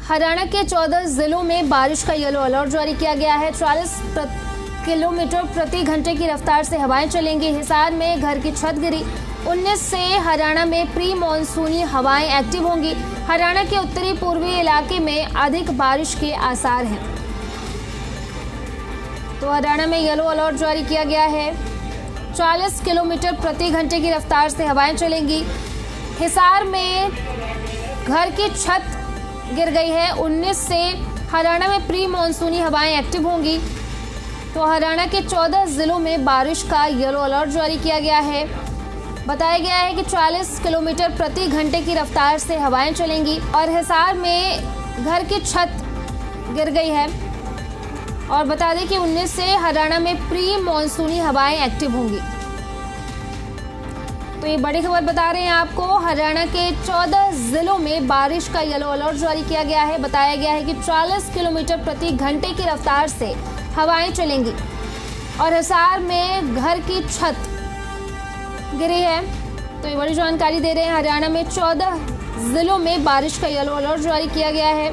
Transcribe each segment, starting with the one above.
हरियाणा के 14 जिलों में बारिश का येलो अलर्ट जारी किया गया है। 40 किलोमीटर प्रति घंटे की रफ्तार से हवाएं चलेंगी। हिसार में घर की छत गिरी। 19 से हरियाणा में प्री मानसूनी हवाएं एक्टिव होंगी। हरियाणा के उत्तरी पूर्वी इलाके में अधिक बारिश के आसार हैं। तो हरियाणा में येलो अलर्ट जारी किया गया है। 40 किलोमीटर प्रति घंटे की रफ्तार से हवाएं चलेंगी। हिसार में घर की छत गिर गई है। 19 से हरियाणा में प्री मानसूनी हवाएं एक्टिव होंगी। तो हरियाणा के 14 जिलों में बारिश का येलो अलर्ट जारी किया गया है। बताया गया है कि 40 किलोमीटर प्रति घंटे की रफ्तार से हवाएं चलेंगी और हिसार में घर की छत गिर गई है। और बता दें कि 19 से हरियाणा में प्री मानसूनी हवाएं एक्टिव होंगी। तो ये बड़ी खबर बता रहे हैं आपको। हरियाणा के 14 जिलों में बारिश का येलो अलर्ट जारी किया गया है। बताया गया है कि 40 किलोमीटर प्रति घंटे की रफ्तार से हवाएं चलेंगी और हिसार में घर की छत गिरी है। तो ये बड़ी जानकारी दे रहे हैं। हरियाणा में 14 जिलों में बारिश का येलो अलर्ट जारी किया गया है।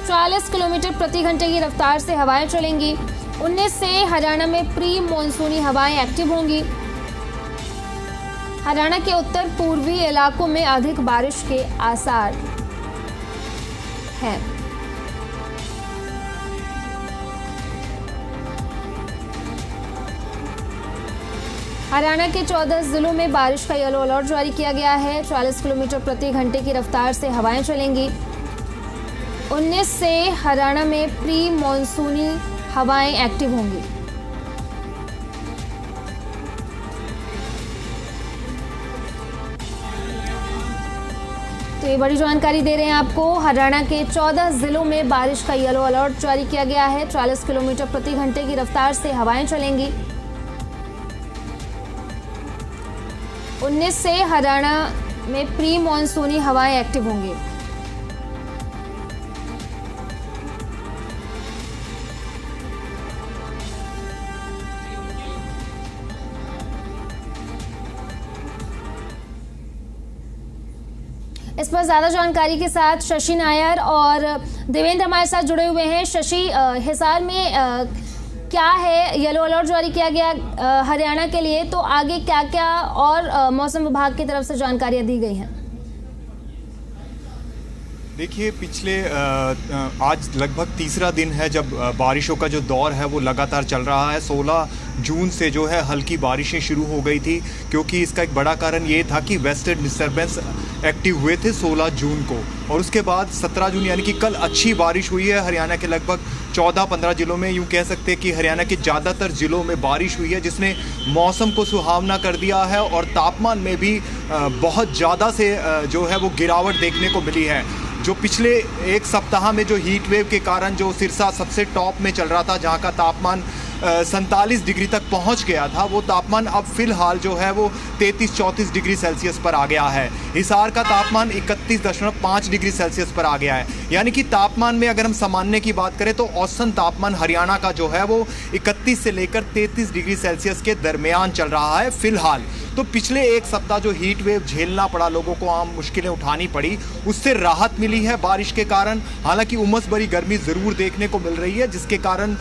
40 किलोमीटर प्रति घंटे की रफ्तार से हवाएं चलेंगी। 19 से हरियाणा में प्री मानसूनी हवाएं एक्टिव होंगी। हरियाणा के उत्तर पूर्वी इलाकों में अधिक बारिश के आसार हैं। हरियाणा के 14 जिलों में बारिश का येलो अलर्ट जारी किया गया है। 40 किलोमीटर प्रति घंटे की रफ्तार से हवाएं चलेंगी। 19 से हरियाणा में प्री मानसूनी हवाएं एक्टिव होंगी। तो ये बड़ी जानकारी दे रहे हैं आपको। हरियाणा के 14 जिलों में बारिश का येलो अलर्ट जारी किया गया है। 40 किलोमीटर प्रति घंटे की रफ्तार से हवाएं चलेंगी। 19 से हरियाणा में प्री मानसूनी हवाएं एक्टिव होंगी। इस पर ज्यादा जानकारी के साथ शशि नायर और देवेंद्र हमारे साथ जुड़े हुए हैं। शशि, हिसार में क्या है येलो अलर्ट जारी किया गया हरियाणा के लिए, तो आगे क्या क्या और मौसम विभाग की तरफ से जानकारियां दी गई हैं? देखिए, पिछले आज लगभग तीसरा दिन है जब बारिशों का जो दौर है वो लगातार चल रहा है। 16 जून से जो है हल्की बारिशें शुरू हो गई थी, क्योंकि इसका एक बड़ा कारण ये था कि वेस्टर्न डिस्टर्बेंस एक्टिव हुए थे 16 जून को, और उसके बाद 17 जून यानी कि कल अच्छी बारिश हुई है। हरियाणा के लगभग 14-15 जिलों में, यूँ कह सकते हैं कि हरियाणा के ज़्यादातर ज़िलों में बारिश हुई है, जिसने मौसम को सुहावना कर दिया है और तापमान में भी बहुत ज़्यादा से जो है वो गिरावट देखने को मिली है। जो पिछले एक सप्ताह में जो हीट वेव के कारण जो सिरसा सबसे टॉप में चल रहा था, जहाँ का तापमान 47 डिग्री तक पहुंच गया था, वो तापमान अब फिलहाल जो है वो 33-34 डिग्री सेल्सियस पर आ गया है। हिसार का तापमान 31.5 डिग्री सेल्सियस पर आ गया है। यानी कि तापमान में अगर हम सामान्य की बात करें तो औसत तापमान हरियाणा का जो है वो 31 से लेकर 33 डिग्री सेल्सियस के दरमियान चल रहा है फिलहाल। तो पिछले एक सप्ताह जो हीट वेव झेलना पड़ा, लोगों को आम मुश्किलें उठानी पड़ी, उससे राहत मिली है बारिश के कारण। हालांकि उमस भरी गर्मी ज़रूर देखने को मिल रही है, जिसके कारण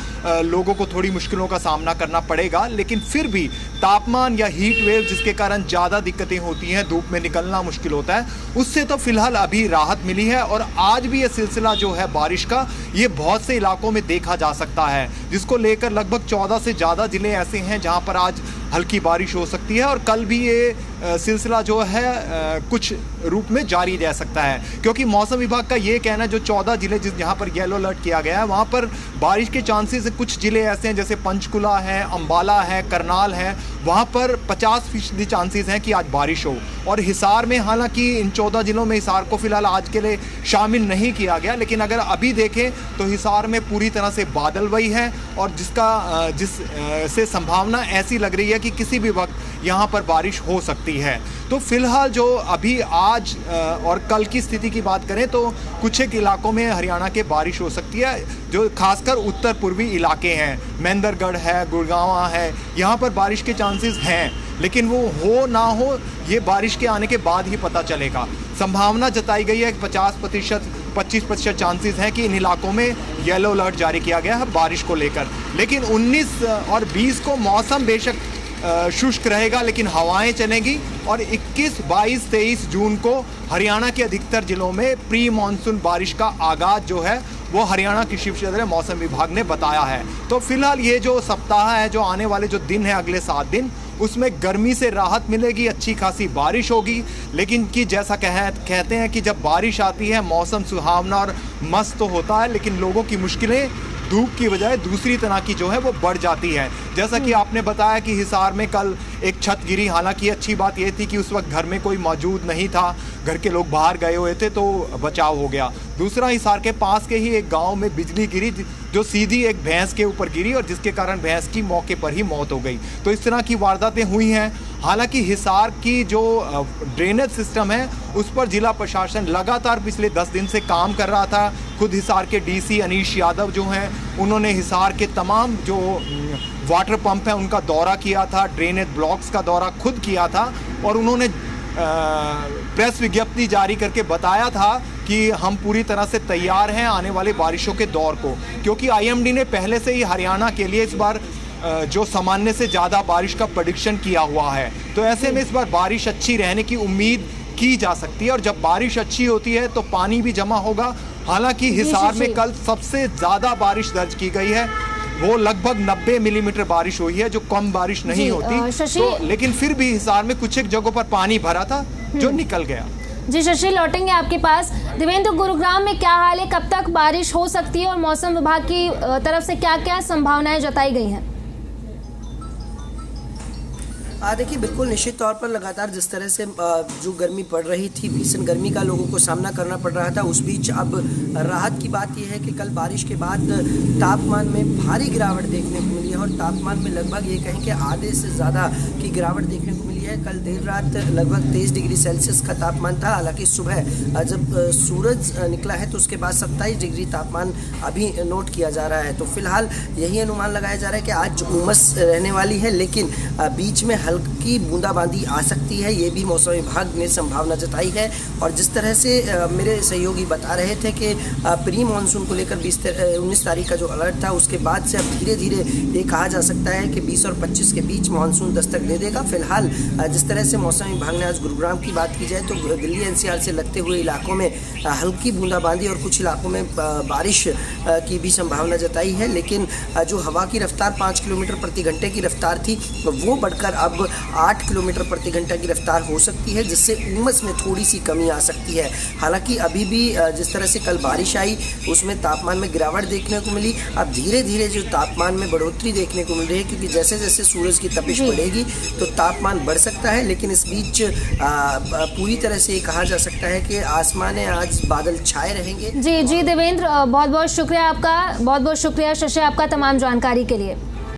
लोगों को थोड़ी मुश्किलों का सामना करना पड़ेगा, लेकिन फिर भी तापमान या हीट वेव जिसके कारण ज़्यादा दिक्कतें होती हैं, धूप में निकलना मुश्किल होता है, उससे तो फिलहाल अभी राहत मिली है। और आज भी ये सिलसिला जो है बारिश का, ये बहुत से इलाकों में देखा जा सकता है, जिसको लेकर लगभग 14 से ज़्यादा ज़िले ऐसे हैं जहाँ पर आज हल्की बारिश हो सकती है। और कल भी ये सिलसिला जो है कुछ रूप में जारी रह सकता है, क्योंकि मौसम विभाग का ये कहना है जो 14 ज़िले जहाँ पर येलो अलर्ट किया गया है, वहाँ पर बारिश के चांसेस कुछ ज़िले ऐसे हैं जैसे पंचकुला है, अंबाला है, करनाल है, वहाँ पर 50% चांसेस हैं कि आज बारिश हो। और हिसार में, हालांकि इन 14 ज़िलों में हिसार को फिलहाल आज के लिए शामिल नहीं किया गया, लेकिन अगर अभी देखें तो हिसार में पूरी तरह से बादलवाई है और जिससे संभावना ऐसी लग रही है कि किसी भी वक्त यहाँ पर बारिश हो सकती है। तो फिलहाल जो अभी आज और कल की स्थिति की बात करें तो कुछ एक इलाकों में हरियाणा के बारिश हो सकती है, जो खासकर उत्तर पूर्वी इलाके हैं, महेंद्रगढ़ है, गुड़गांव है, यहाँ पर बारिश के चांसेस हैं, लेकिन वो हो ना हो ये बारिश के आने के बाद ही पता चलेगा। संभावना जताई गई है कि 50% 25% चांसेस हैं कि इन इलाकों में येलो अलर्ट जारी किया गया है बारिश को लेकर। लेकिन 19 और 20 को मौसम बेशक शुष्क रहेगा, लेकिन हवाएं चलेंगी। और 21, 22, 23 जून को हरियाणा के अधिकतर जिलों में प्री मानसून बारिश का आगाज जो है वो हरियाणा कृषि विश्वविद्यालय मौसम विभाग ने बताया है। तो फिलहाल ये जो सप्ताह है, जो आने वाले जो दिन है, अगले 7 दिन, उसमें गर्मी से राहत मिलेगी, अच्छी खासी बारिश होगी। लेकिन कि जैसा कहते हैं कि जब बारिश आती है मौसम सुहावना और मस्त तो होता है, लेकिन लोगों की मुश्किलें धूप की बजाय दूसरी तरह की जो है वो बढ़ जाती है। जैसा कि आपने बताया कि हिसार में कल एक छत गिरी, हालांकि अच्छी बात ये थी कि उस वक्त घर में कोई मौजूद नहीं था, घर के लोग बाहर गए हुए थे तो बचाव हो गया। दूसरा, हिसार के पास के ही एक गांव में बिजली गिरी जो सीधी एक भैंस के ऊपर गिरी और जिसके कारण भैंस की मौके पर ही मौत हो गई। तो इस तरह की वारदातें हुई हैं। हालांकि हिसार की जो ड्रेनेज सिस्टम है उस पर जिला प्रशासन लगातार पिछले 10 दिन से काम कर रहा था। खुद हिसार के डीसी अनीश यादव जो हैं, उन्होंने हिसार के तमाम जो वाटर पंप हैं उनका दौरा किया था, ड्रेनेज ब्लॉक्स का दौरा खुद किया था और उन्होंने प्रेस विज्ञप्ति जारी करके बताया था कि हम पूरी तरह से तैयार हैं आने वाले बारिशों के दौर को, क्योंकि आईएमडी ने पहले से ही हरियाणा के लिए इस बार जो सामान्य से ज़्यादा बारिश का प्रेडिक्शन किया हुआ है। तो ऐसे में इस बार बारिश अच्छी रहने की उम्मीद की जा सकती है और जब बारिश अच्छी होती है तो पानी भी जमा होगा। हालांकि हिसार में कल सबसे ज़्यादा बारिश दर्ज की गई है, वो लगभग 90 मिलीमीटर बारिश हुई है, जो कम बारिश नहीं होती। तो लेकिन फिर भी हिसार में कुछ एक जगहों पर पानी भरा था जो निकल गया। जी शशि, लौटेंगे आपके पास। देवेंद्र, गुरुग्राम में क्या हाल है, कब तक बारिश हो सकती है और मौसम विभाग की तरफ से क्या क्या संभावनाएं जताई गई हैं? देखिए, बिल्कुल निश्चित तौर पर लगातार जिस तरह से जो गर्मी पड़ रही थी, भीषण गर्मी का लोगों को सामना करना पड़ रहा था, उस बीच अब राहत की बात यह है कि कल बारिश के बाद तापमान में भारी गिरावट देखने को मिली है और तापमान में लगभग ये कहें कि आधे से ज़्यादा की गिरावट देखने को मिली है। कल देर रात लगभग 23 डिग्री सेल्सियस का तापमान था। हालांकि सुबह जब सूरज निकला है तो उसके बाद 27 डिग्री तापमान अभी नोट किया जा रहा है। तो फिलहाल यही अनुमान लगाया जा रहा है कि आज उमस रहने वाली है, लेकिन बीच में हल्की बूंदाबांदी आ सकती है, ये भी मौसम विभाग ने संभावना जताई है। और जिस तरह से मेरे सहयोगी बता रहे थे कि प्री मानसून को लेकर 19 तारीख का जो अलर्ट था उसके बाद से अब धीरे धीरे ये कहा जा सकता है कि 20 और 25 के बीच मानसून दस्तक दे देगा। फिलहाल जिस तरह से मौसम विभाग ने आज गुरुग्राम की बात की जाए तो दिल्ली एनसीआर से लगते हुए इलाकों में हल्की बूंदाबांदी और कुछ इलाकों में बारिश की भी संभावना जताई है। लेकिन जो हवा की रफ्तार 5 किलोमीटर प्रति घंटे की रफ्तार थी वो बढ़कर अब 8 किलोमीटर प्रति घंटा की रफ्तार हो सकती है, जिससे उमस में थोड़ी सी कमी आ सकती है। हालांकि अभी भी जिस तरह से कल बारिश आई उसमें तापमान में गिरावट देखने को मिली। अब धीरे धीरे जो तापमान में बढ़ोतरी देखने को मिल रही है, क्योंकि जैसे जैसे सूरज की तपिश बढ़ेगी तो तापमान बढ़ सकता है। लेकिन इस बीच पूरी तरह से कहा जा सकता है कि आसमान में आज बादल छाए रहेंगे। जी देवेंद्र, बहुत बहुत शुक्रिया आपका, बहुत बहुत शुक्रिया शशि आपका तमाम जानकारी के लिए।